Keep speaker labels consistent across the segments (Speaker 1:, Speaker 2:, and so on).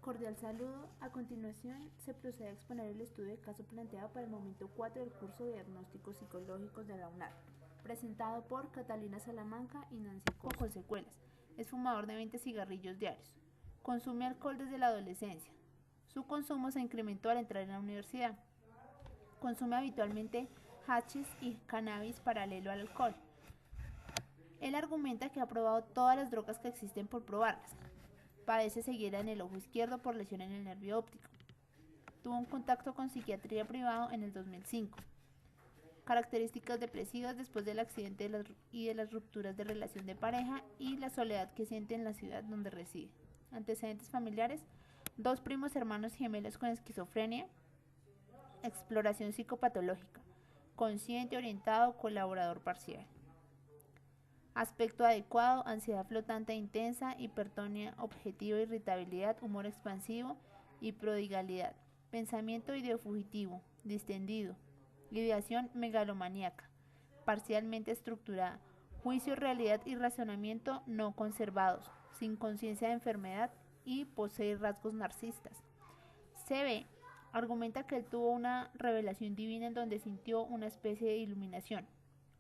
Speaker 1: Cordial saludo. A continuación, se procede a exponer el estudio de caso planteado para el momento 4 del curso de Diagnósticos Psicológicos de la UNAD, presentado por Catalina Salamanca y Nancy Costa. Con secuelas. Es fumador de 20 cigarrillos diarios. Consume alcohol desde la adolescencia. Su consumo se incrementó al entrar en la universidad. Consume habitualmente hachís y cannabis paralelo al alcohol. Él argumenta que ha probado todas las drogas que existen por probarlas. Padece ceguera en el ojo izquierdo por lesión en el nervio óptico. Tuvo un contacto con psiquiatría privado en el 2005. Características depresivas después del accidente y de las rupturas de relación de pareja y la soledad que siente en la ciudad donde reside. Antecedentes familiares: 2 primos hermanos gemelos con esquizofrenia. Exploración psicopatológica: consciente, orientado, colaborador parcial. Aspecto adecuado: ansiedad flotante e intensa, hipertonía objetiva, irritabilidad, humor expansivo y prodigalidad. Pensamiento ideofugitivo, distendido. Ideación megalomaníaca, parcialmente estructurada. Juicio, realidad y razonamiento no conservados, sin conciencia de enfermedad y posee rasgos narcisistas. CB argumenta que él tuvo una revelación divina en donde sintió una especie de iluminación.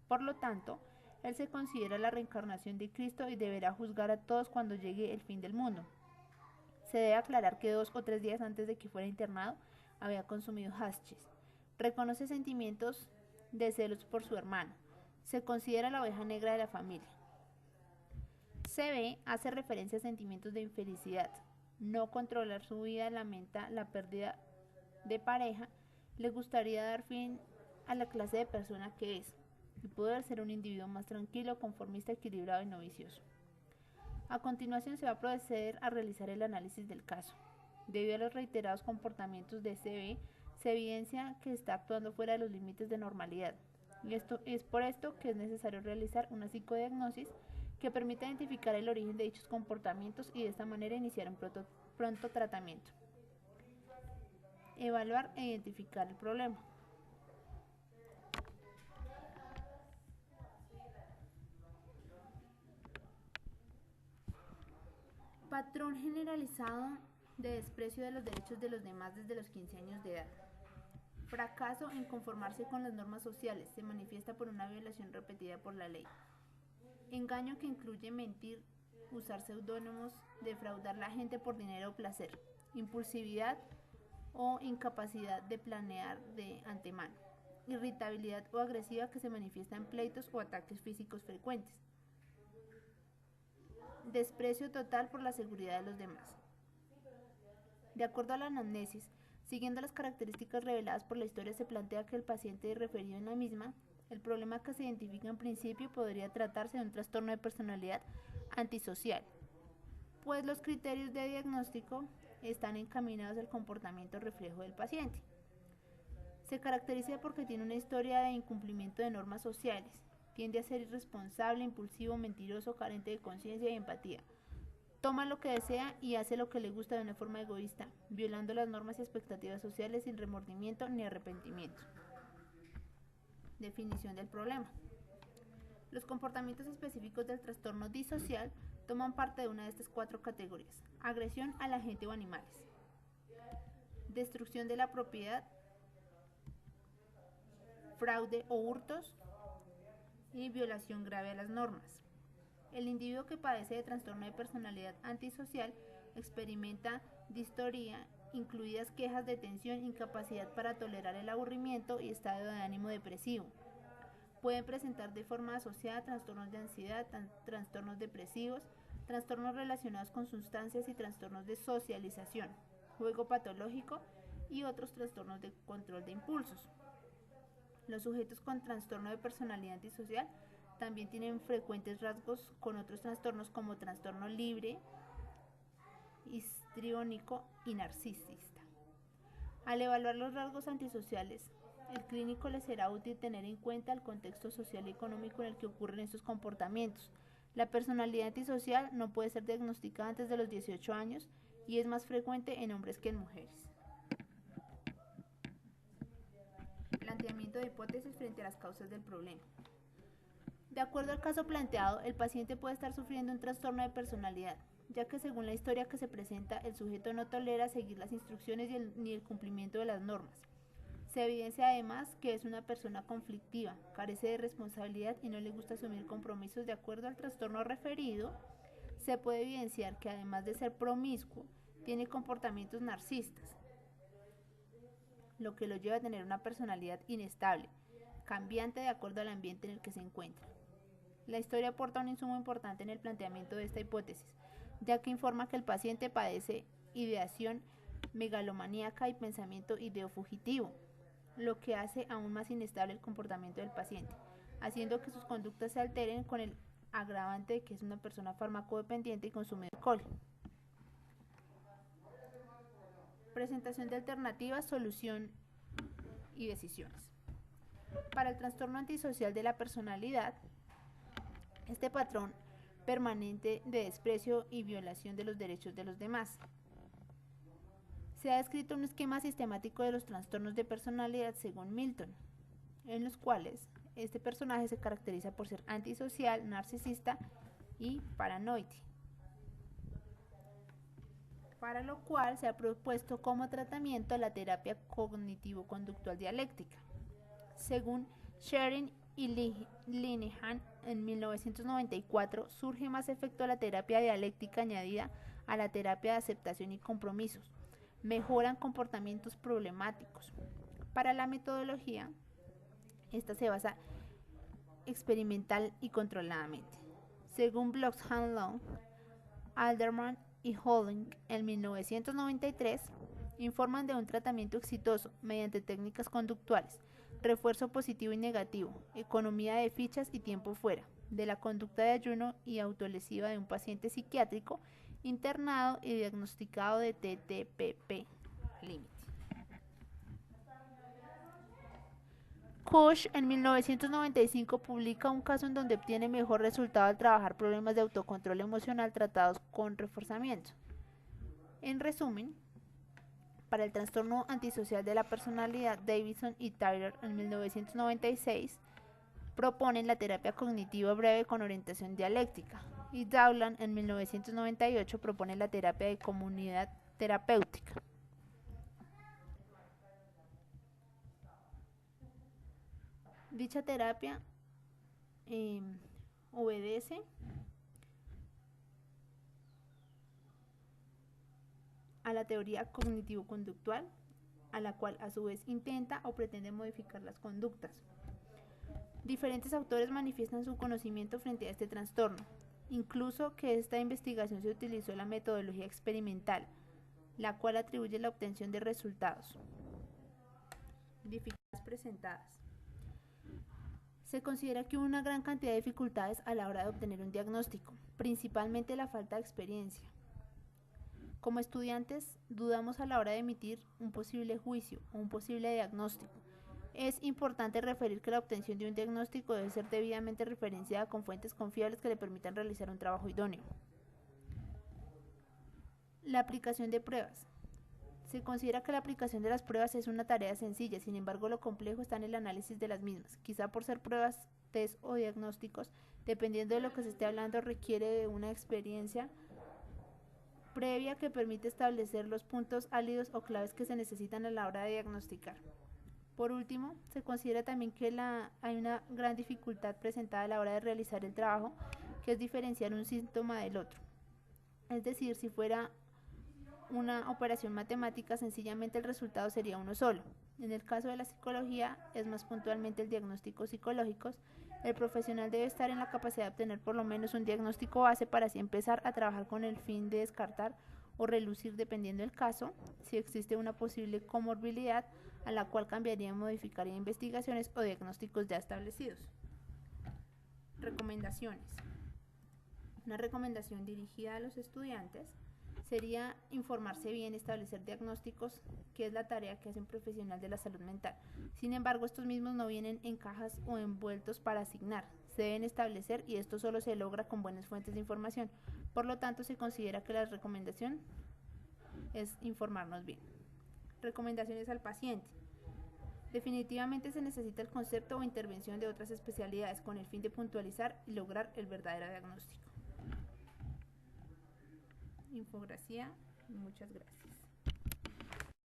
Speaker 1: Por lo tanto, él se considera la reencarnación de Cristo y deberá juzgar a todos cuando llegue el fin del mundo. Se debe aclarar que 2 o 3 días antes de que fuera internado había consumido hachís. Reconoce sentimientos de celos por su hermano. Se considera la oveja negra de la familia. CB hace referencia a sentimientos de infelicidad. No controlar su vida, lamenta la pérdida de pareja. Le gustaría dar fin a la clase de persona que es y poder ser un individuo más tranquilo, conformista, equilibrado y no vicioso. A continuación se va a proceder a realizar el análisis del caso. Debido a los reiterados comportamientos de CB, se evidencia que está actuando fuera de los límites de normalidad. Y es por esto que es necesario realizar una psicodiagnosis que permita identificar el origen de dichos comportamientos y de esta manera iniciar un pronto tratamiento. Evaluar e identificar el problema. Patrón generalizado de desprecio de los derechos de los demás desde los 15 años de edad. Fracaso en conformarse con las normas sociales, se manifiesta por una violación repetida por la ley. Engaño que incluye mentir, usar seudónimos, defraudar a la gente por dinero o placer. Impulsividad o incapacidad de planear de antemano. Irritabilidad o agresiva que se manifiesta en pleitos o ataques físicos frecuentes. Desprecio total por la seguridad de los demás. De acuerdo a la anamnesis, siguiendo las características reveladas por la historia, se plantea que el paciente referido en la misma, el problema que se identifica en principio podría tratarse de un trastorno de personalidad antisocial, pues los criterios de diagnóstico están encaminados al comportamiento reflejo del paciente. Se caracteriza porque tiene una historia de incumplimiento de normas sociales, tiende a ser irresponsable, impulsivo, mentiroso, carente de conciencia y empatía. Toma lo que desea y hace lo que le gusta de una forma egoísta, violando las normas y expectativas sociales sin remordimiento ni arrepentimiento. Definición del problema. Los comportamientos específicos del trastorno disocial toman parte de una de estas 4 categorías: agresión a la gente o animales, destrucción de la propiedad, fraude o hurtos y violación grave a las normas. El individuo que padece de trastorno de personalidad antisocial experimenta distonía, incluidas quejas de tensión, incapacidad para tolerar el aburrimiento y estado de ánimo depresivo. Pueden presentar de forma asociada trastornos de ansiedad, trastornos depresivos, trastornos relacionados con sustancias y trastornos de socialización, juego patológico y otros trastornos de control de impulsos. Los sujetos con trastorno de personalidad antisocial también tienen frecuentes rasgos con otros trastornos como trastorno libre, histriónico y narcisista. Al evaluar los rasgos antisociales, el clínico le será útil tener en cuenta el contexto social y económico en el que ocurren estos comportamientos. La personalidad antisocial no puede ser diagnosticada antes de los 18 años y es más frecuente en hombres que en mujeres. Planteamiento de hipótesis frente a las causas del problema. De acuerdo al caso planteado, el paciente puede estar sufriendo un trastorno de personalidad. ya que según la historia que se presenta, el sujeto no tolera seguir las instrucciones ni el cumplimiento de las normas. Se evidencia además que es una persona conflictiva, carece de responsabilidad y no le gusta asumir compromisos. De acuerdo al trastorno referido, se puede evidenciar que además de ser promiscuo, tiene comportamientos narcisistas, lo que lo lleva a tener una personalidad inestable, cambiante de acuerdo al ambiente en el que se encuentra. La historia aporta un insumo importante en el planteamiento de esta hipótesis, ya que informa que el paciente padece ideación megalomaníaca y pensamiento ideofugitivo, lo que hace aún más inestable el comportamiento del paciente, haciendo que sus conductas se alteren con el agravante de que es una persona farmacodependiente y consume alcohol. Presentación de alternativas, solución y decisiones. Para el trastorno antisocial de la personalidad, este patrón permanente de desprecio y violación de los derechos de los demás. Se ha descrito un esquema sistemático de los trastornos de personalidad según Milton, en los cuales este personaje se caracteriza por ser antisocial, narcisista y paranoide, para lo cual se ha propuesto como tratamiento la terapia cognitivo-conductual dialéctica. Según Sherin y Linehan, en 1994 surge más efecto la terapia dialéctica añadida a la terapia de aceptación y compromisos. Mejoran comportamientos problemáticos. Para la metodología, esta se basa experimental y controladamente. Según Bloxham, Alderman y Holling, en 1993, informan de un tratamiento exitoso mediante técnicas conductuales, refuerzo positivo y negativo, economía de fichas y tiempo fuera, de la conducta de ayuno y autolesiva de un paciente psiquiátrico internado y diagnosticado de TTPP límite. Kush en 1995 publica un caso en donde obtiene mejor resultado al trabajar problemas de autocontrol emocional tratados con reforzamiento. En resumen, para el trastorno antisocial de la personalidad, Davidson y Tyler en 1996 proponen la terapia cognitiva breve con orientación dialéctica, y Dowland en 1998 propone la terapia de comunidad terapéutica. Dicha terapia obedece a la teoría cognitivo-conductual, a la cual a su vez intenta o pretende modificar las conductas. Diferentes autores manifiestan su conocimiento frente a este trastorno, incluso que esta investigación se utilizó la metodología experimental, la cual atribuye la obtención de resultados. Dificultades presentadas. Se considera que hubo una gran cantidad de dificultades a la hora de obtener un diagnóstico, principalmente la falta de experiencia. Como estudiantes, dudamos a la hora de emitir un posible juicio o un posible diagnóstico. Es importante referir que la obtención de un diagnóstico debe ser debidamente referenciada con fuentes confiables que le permitan realizar un trabajo idóneo. La aplicación de pruebas. Se considera que la aplicación de las pruebas es una tarea sencilla, sin embargo lo complejo está en el análisis de las mismas. Quizá por ser pruebas, test o diagnósticos, dependiendo de lo que se esté hablando, requiere de una experiencia previa que permite establecer los puntos álidos o claves que se necesitan a la hora de diagnosticar. Por último, se considera también que hay una gran dificultad presentada a la hora de realizar el trabajo, que es diferenciar un síntoma del otro. Es decir, si fuera una operación matemática, sencillamente el resultado sería uno solo. En el caso de la psicología, es más puntualmente el diagnóstico psicológico. El profesional debe estar en la capacidad de obtener por lo menos un diagnóstico base para así empezar a trabajar con el fin de descartar o relucir, dependiendo del caso, si existe una posible comorbilidad a la cual cambiaría y modificaría investigaciones o diagnósticos ya establecidos. Recomendaciones. Una recomendación dirigida a los estudiantes sería informarse bien, establecer diagnósticos, que es la tarea que hace un profesional de la salud mental. Sin embargo, estos mismos no vienen en cajas o envueltos para asignar, se deben establecer y esto solo se logra con buenas fuentes de información. Por lo tanto, se considera que la recomendación es informarnos bien. Recomendaciones al paciente. Definitivamente se necesita el concepto o intervención de otras especialidades con el fin de puntualizar y lograr el verdadero diagnóstico. infografía. Muchas gracias.